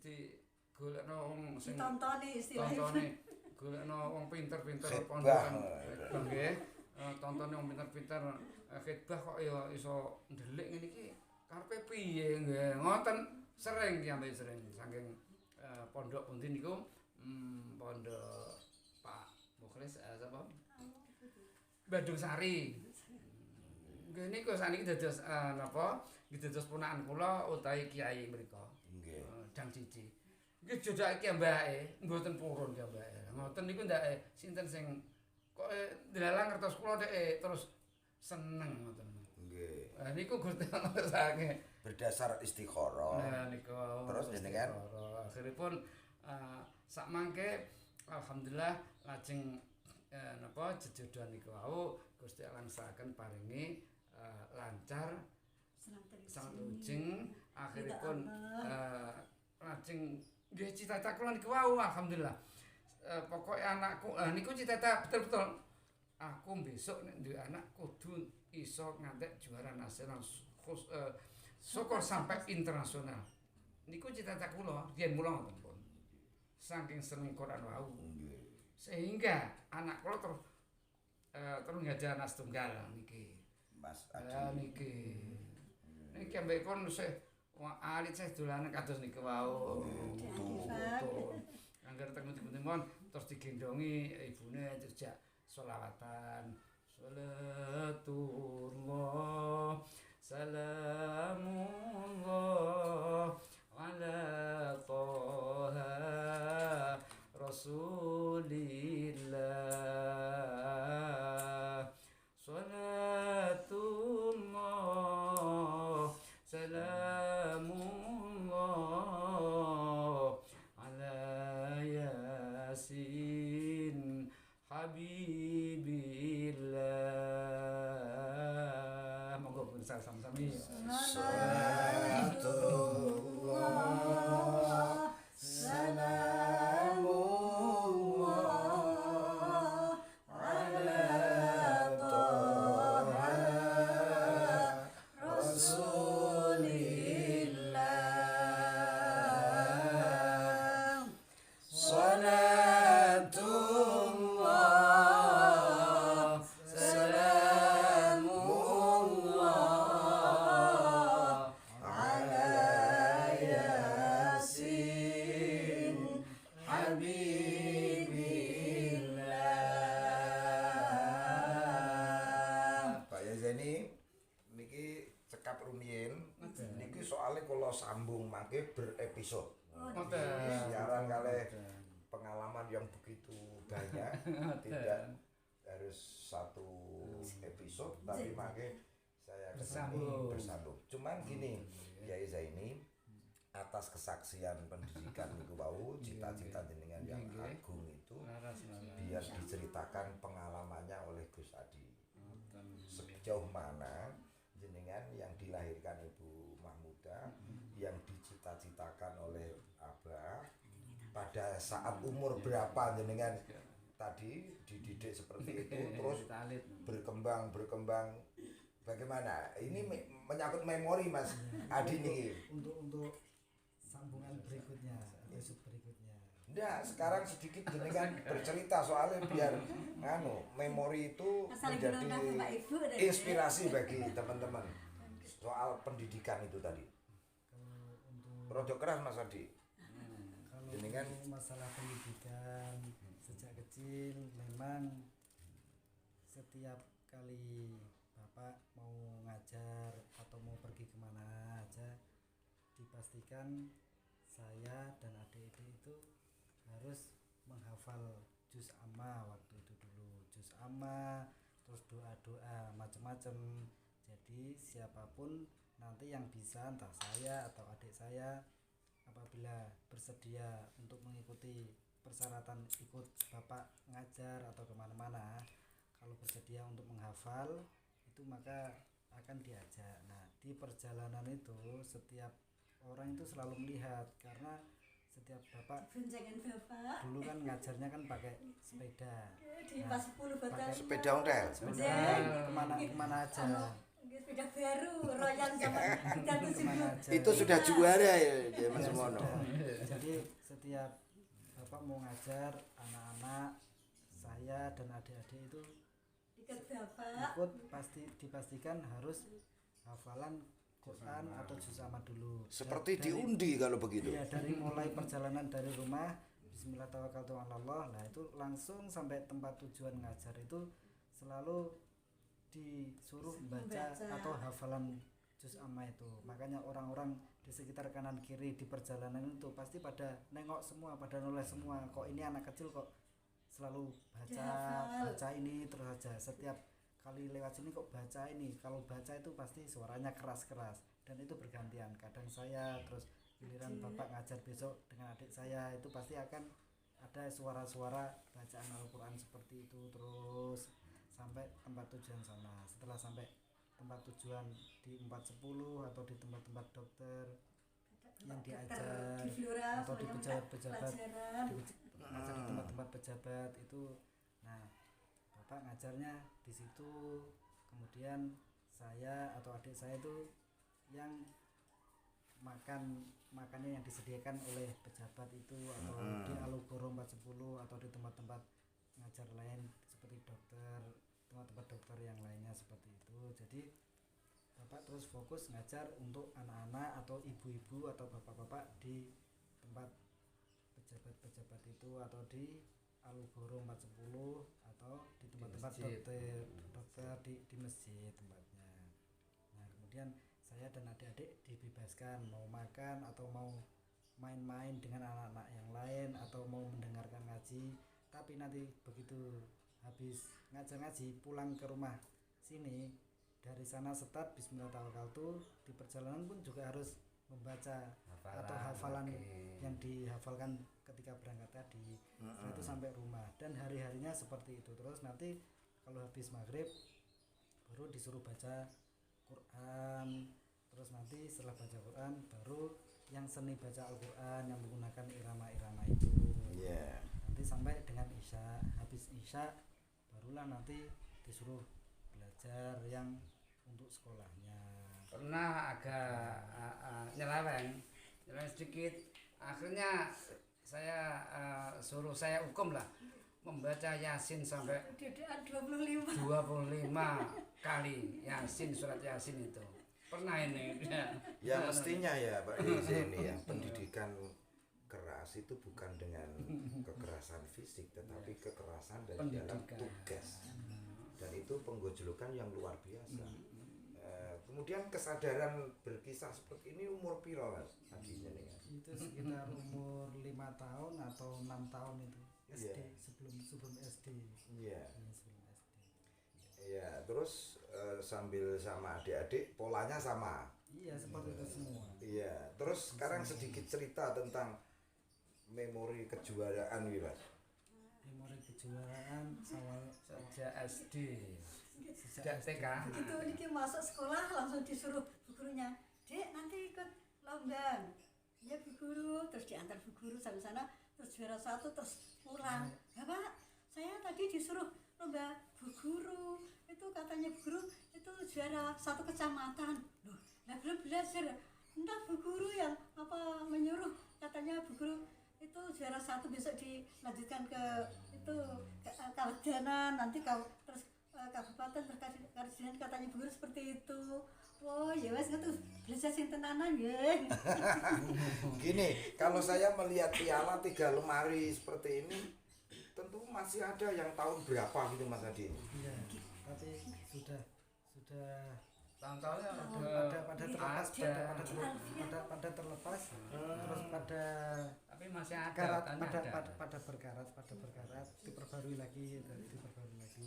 di golekno wong sing Ditontoni istilahipun. tontone golekno wong pinter-pinter Khidbah. pondokan. Nggih. Tontone wong pinter-pinter khidbah kok ya iso ndelik ngene iki karepe piye nggih. Ngoten sering kiambe sering saking pondok pundi niku pondok Pak Mukhlis sapa? Bandung Sari. Nggih niku saniki dados napa? Nggih dados ponakan kula utawi kiai mriku. Nggih. Dang Cici. Nggih jodhake mbake mboten purun ki mbake. Ngoten niku ndake sinten sing kok delalang ngertos kula dek terus seneng ngoten. Nggih. Niku Gusti ngersake. Berdasar istikharah. Nah niku Terus jenengan akhiripun sak mangke alhamdulillah lajeng napa jejodohan niku wau Gusti langsaken paringi lancar sangat ujeng akhiripun lajeng nggih cita-cita kula niku wau alhamdulillah. Pokoke anakku niku cita-cita betul-betul aku besok nek duwe anak kudu iso ngantek juara nasional syukur sampai internasional. Niku cita-cita kula, riyen mula ngoten pun. Saking seneng Quran wau. Sehingga anak kula terus ngajar anak setunggal niki. Mas Ya Adi. niki. Niki ambekipun sih alit saya dolanan kados niku wau. Betul. Angger teng pundi-pundi terus digendongi ibune terus jak sholawatan. Salatullah salamullah ala Taha Rasulillah salatullah salamullah ala Yasin Habibillah. Monggo pemirsa sami-sami. Salatullah salamullah ala Taha Rasulillah. Salatullah salamullah kula sambung mangke berepisode. Ngoten. Siaran kalih pengalaman yang begitu banyak, tidak harus satu episode, tapi mangke saya kesini bersambung. Cuman gini, Kiai Zaini, atas kesaksian pendidikan niku wau, cita-cita jenengan yang agung itu biar diceritakan pengalamannya oleh Gus Adi. Sejauh mana jenengan yang dilahirkan Ibu Mahmuda, yang dicita-citakan oleh Abah, pada saat umur berapa jenengan tadi dididik seperti itu, terus berkembang bagaimana? Ini menyangkut memori Mas Adi nih. Untuk sambungan berikutnya, episode berikutnya. Nggak, sekarang sedikit jenengan bercerita soalnya biar memori itu menjadi inspirasi bagi teman-teman soal pendidikan itu tadi. Kalau untuk Rojo keras Mas Adi. kalau Jenengan untuk masalah pendidikan sejak kecil memang setiap kali Bapak mau ngajar atau mau pergi kemana aja dipastikan saya dan adik-adik itu harus menghafal juz amma waktu itu dulu, juz amma, terus doa-doa macam-macam. Jadi siapapun nanti yang bisa, entah saya atau adik saya, apabila bersedia untuk mengikuti persyaratan ikut Bapak ngajar atau kemana-mana, kalau bersedia untuk menghafal itu maka akan diajak. Nah, di perjalanan itu setiap orang itu selalu melihat, karena setiap Bapak Boncengan bapak dulu kan ngajarnya kan pakai sepeda. di pas 10 batal. pakai sepeda ontel. kemana aja. Sepeda baru Royal zaman jatuh Kemana aja. Itu sudah juara ya Mas Ya, Mono. sudah. Jadi setiap Bapak mau ngajar anak-anak saya dan adik-adik itu dekat bapak. ikut, pasti dipastikan harus hafalan Quran atau juz amma dulu. Seperti Dari- diundi kalau begitu. Iya, dari mulai perjalanan dari rumah bismillah tawakkaltu 'alallah, nah itu langsung sampai tempat tujuan ngajar itu selalu disuruh baca atau hafalan juz amma itu. Makanya orang-orang di sekitar kanan kiri di perjalanan itu pasti pada nengok semua, pada noleh semua, kok ini anak kecil kok selalu baca ini terus aja, setiap kali lewat sini kok baca ini. Kalau baca itu pasti suaranya keras-keras dan itu bergantian, kadang saya, terus giliran Bapak ngajar besok dengan adik saya, itu pasti akan ada suara-suara bacaan Al-Quran seperti itu terus sampai tempat tujuan sana. Setelah sampai tempat tujuan di 410 atau di tempat-tempat dokter yang diajar di Flora atau di pejabat-pejabat, pelajaran. ngajar di tempat-tempat pejabat itu, nah Bapak ngajarnya di situ. Kemudian saya atau adik saya itu yang makannya yang disediakan oleh pejabat itu, atau di Alugoro 410 atau di tempat-tempat ngajar lain seperti dokter, tempat-tempat dokter yang lainnya seperti itu. Jadi Bapak terus fokus ngajar untuk anak-anak atau ibu-ibu atau bapak-bapak di tempat pejabat-pejabat itu, atau di Alugoro 410 atau di tempat-tempat dokter di masjid tempatnya. Nah, kemudian saya dan adik-adik dibebaskan mau makan atau mau main-main dengan anak-anak yang lain atau mau mendengarkan ngaji. Tapi nanti begitu habis ngaji pulang ke rumah sini, dari sana start bismillah tawakkaltu, di perjalanan pun juga harus membaca atau hafalan yang dihafalkan ketika berangkat tadi. Setelah itu sampai rumah dan hari-harinya seperti itu. Terus nanti kalau habis maghrib baru disuruh baca Quran. Terus nanti setelah baca Quran baru yang seni baca Al-Quran yang menggunakan irama-irama itu. Nanti sampai dengan Isya. Habis Isya barulah nanti disuruh belajar yang untuk sekolahnya. Pernah agak nyeleweng sedikit, akhirnya saya suruh saya hukum lah membaca Yasin sampai Dedaan 25 kali Yasin, surat Yasin itu pernah ini. Ya mestinya ya Pak Desi ini ya, pendidikan keras itu bukan dengan kekerasan fisik tetapi kekerasan dari dalam tugas, dan itu penggojolokan yang luar biasa. Kemudian kesadaran berkisah seperti ini umur piro Mas? Adinya nih. Itu sekitar umur 5 tahun atau 6 tahun itu SD, Iya. sebelum SD. Iya. Sebelum SD. Iya, terus sambil sama adik-adik polanya sama. Iya, seperti itu semua. Iya, terus sekarang sedikit cerita tentang memori kejuaraan nih Mas. Memori kejuaraan Sejak SD, sejak sejak TK. Begitu Niki masuk sekolah langsung disuruh bu gurunya, Dek nanti ikut lomba. Ya bu guru, terus diantar bu guru sampai sana, terus juara 1 terus pulang. Ya Pak, saya tadi disuruh lomba bu guru, itu katanya bu guru itu juara 1 kecamatan. Loh, lah belum belajar. Entah bu guru yang apa menyuruh, katanya bu guru itu juara 1 besok dilanjutkan ke itu Kawedanan, nanti kau terus kabupaten berkeadilan, katanya bu guru seperti itu. Oh ya wes ngetu belajar sing tenanan ya. Gini, kalau saya melihat piala 3 lemari seperti ini, tentu masih ada yang tahun berapa gitu Mas Adi. Iya, tapi sudah Tahun-tahunnya pada terlepas, pada terlepas, terus pada tapi masih ada, karat, katanya ada. pada berkarat, diperbarui lagi.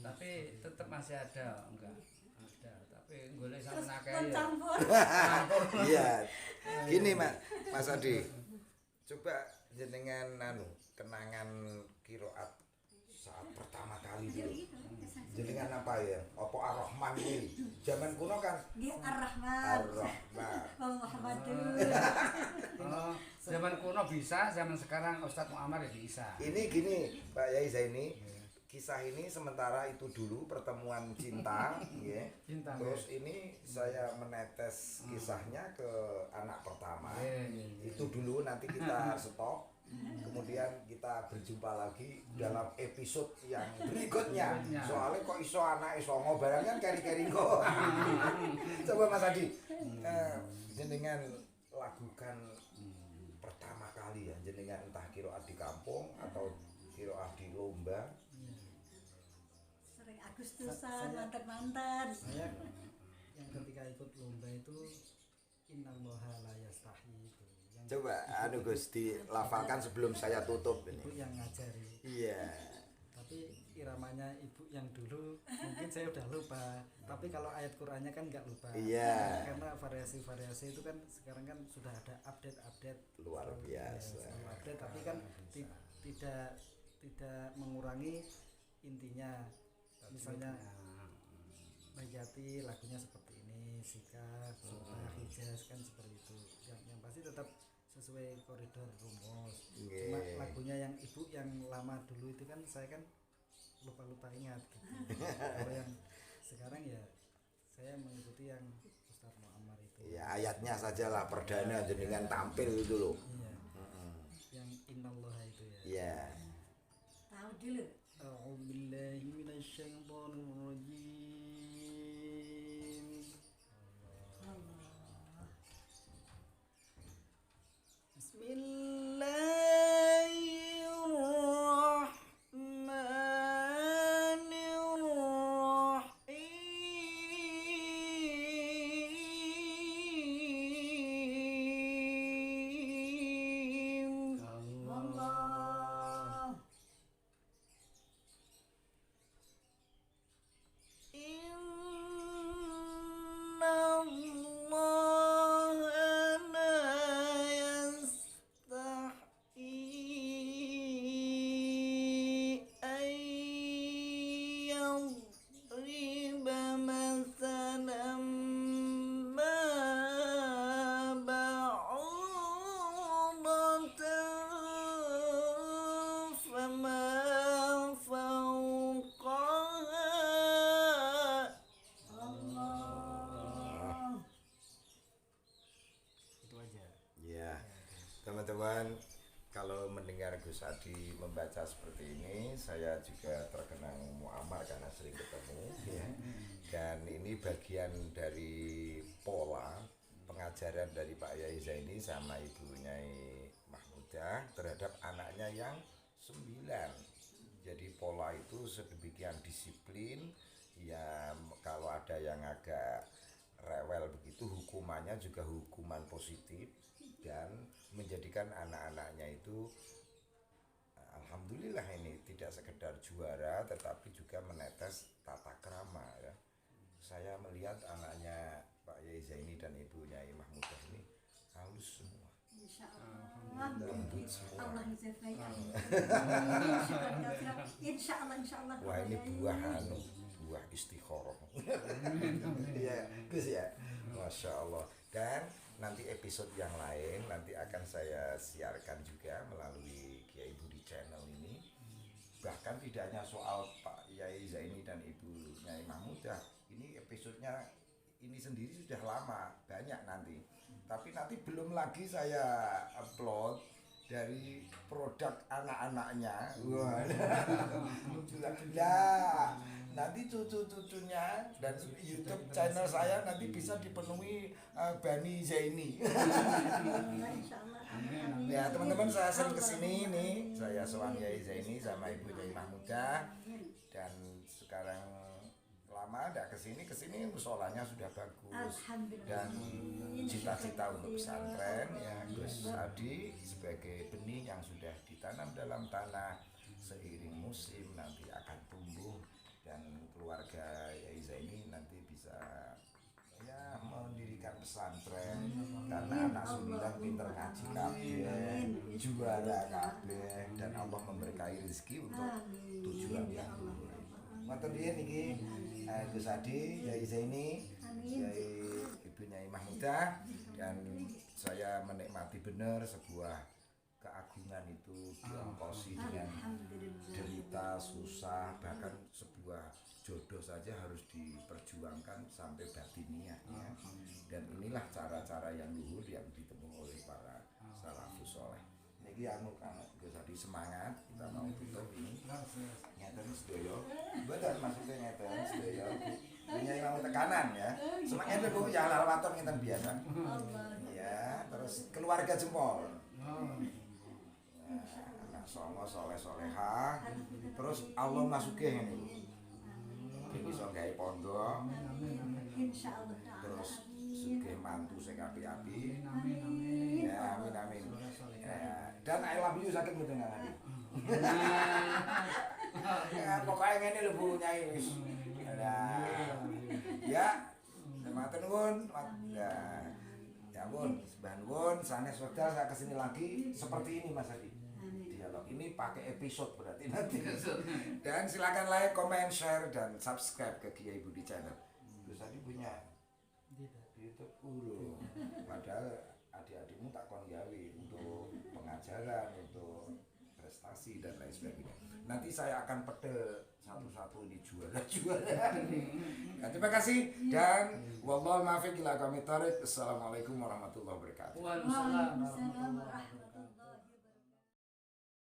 Tapi tetap masih ada, enggak ada. Tapi golek Terus sampean akeh ya. mencampur. Iya. Gini Mas Adi. Coba jenengan kenangan kiroat saat pertama kali dulu. Jenengan apa ya? Apa Ar-Rahman ini? Zaman kuno kan Nggih Ar-Rahman. Ar-Rahman. Muhammadun. Oh, zaman kuno bisa, zaman sekarang Ustadz Muammar ya bisa. Ini gini Pak Yai Zaini, kisah ini sementara itu dulu pertemuan cinta, ya. Cinta, Terus ini saya menetes kisahnya ke anak pertama. Itu dulu nanti kita stop. Kemudian kita berjumpa lagi dalam episode yang berikutnya. Soalnya kok iso anak iso ngobaran kan keri-keri kok. Coba Mas Adi, jenengan lakukan pertama kali ya, jenengan entah kiroat di kampung atau kiroat di lomba. Sering Agustusan, mantan-mantan. Saya yang ketika ikut lomba itu innallaha la yastahi itu. Yang Coba Gus dilafalkan sebelum saya tutup ibu ini. yang ngajari. Iya. Tapi iramanya ibu yang dulu mungkin saya udah lupa. Tapi kalau ayat Qur'annya kan nggak lupa. Iya. Karena variasi-variasi itu kan sekarang kan sudah ada update Luar biasa. selalu update, tapi kan tidak mengurangi intinya. Misalnya Najati lagunya seperti ini, Sika, Subah, Hijaz kan seperti itu. Yang pasti tetap sesuai koridor rumus. Cuma lagunya yang ibu yang lama dulu itu kan saya kan lupa ingat gitu. Kalau yang sekarang ya saya mengikuti yang Ustadz Muammar itu. Ya ayatnya sajalah perdana jenengan tampil itu loh. Iya. Yang innallaha itu ya. Iya. Tahu dulu. A'udzubillahi minasyaitonir rajim. Bismillahirrahmanirrahim. Allah. Allah. Itu aja. Ya, teman-teman, kalau mendengar Gus Adi membaca seperti ini, saya juga terkenang Muammar karena sering ketemu, ya. Dan ini bagian dari pola pengajaran dari Pak Yai Zaini sama Ibu Nyai Mahmudah terhadap anaknya yang 9. Jadi pola itu sedemikian disiplin, ya kalau ada yang agak rewel begitu, hukumannya juga hukuman positif dan menjadikan anak-anaknya itu alhamdulillah ini tidak sekedar juara tetapi juga menetes tata krama ya. Saya melihat anaknya Pak Yai Zaini dan Ibu Nyai Mahmudah ini halus semua. Insya Allah. Lembut semua. Allah izafai. Insya Allah. Wah ini buah istikharah. Iya, Gus ya. Masya Allah. Dan nanti episode yang lain nanti akan saya siarkan juga melalui Kiai Budi Channel ini. Bahkan tidak hanya soal Pak Yai Zaini dan Ibu Nyai Mahmudah. Ini episodenya ini sendiri sudah lama, banyak nanti. Tapi nanti belum lagi saya upload dari produk anak-anaknya. Wah. Nah, nanti cucu-cucunya dan YouTube channel saya nanti bisa dipenuhi Bani Zaini. Insya Allah. Ya teman-teman, saya sering kesini nih, saya soal Yai Zaini sama Ibu Nyai Mahmudah, dan sekarang lama tidak kesini musolanya sudah bagus dan cita-cita untuk pesantren ya Gus Adi sebagai benih yang sudah ditanam dalam tanah seiring musim nanti akan tumbuh dan keluarga Yai Zaini nanti bisa ya mendirikan pesantren karena anak 9 pinter ngaji kabeh, juara kabeh, dan Allah memberkahi rezeki untuk tujuan yang luhur. Ngoten riyen iki Gus Adi, Yai Zaini, Yai Ibu Nyai Mahmudah, dan saya menikmati benar sebuah keagungan itu diongkosi dengan derita, susah, bahkan sebuah jodoh saja harus diperjuangkan sampai batiniah ya. Dan inilah cara-cara yang luhur yang ditemui oleh para salafus soleh. Niki anu Gus Adi semangat, kita mau tutup ini. Ngeten sedoyo. Mboten maksudnya ngeten sedoyo. Punya mau tekanan ya. Semangat Bu ya halal waton ngeten biasa. Ya, terus keluarga jempol. Anak songo soleh soleha. Terus Allah masuke ini. Ini iso gawe pondok. Insya Allah. Terus sugih mantu sing api-api. Amin. Ya, amin. Ya, dan I love you sakit mboten ngene. Ya, pokoknya ngene lho Bu Nyai wis. Ya, matur nuwun. Ya ampun, Mbah nuwun, sanes wekdal saya kesini lagi seperti ini Mas Adi. Dialog ini pakai episode berarti nanti. Dan silakan like, comment, share, dan subscribe ke Kiai Budi Channel. Terus tadi punya YouTube dulu. Padahal adik-adikmu tak kon gawe untuk pengajaran, untuk prestasi dan lain sebagainya. Nanti saya akan pedel satu-satu ini juara-juara. Nah, terima kasih dan wallahu muwaffiq ila aqwamit thoriq. Assalamualaikum warahmatullahi wabarakatuh. Waalaikumsalam. Waalaikumsalam warahmatullahi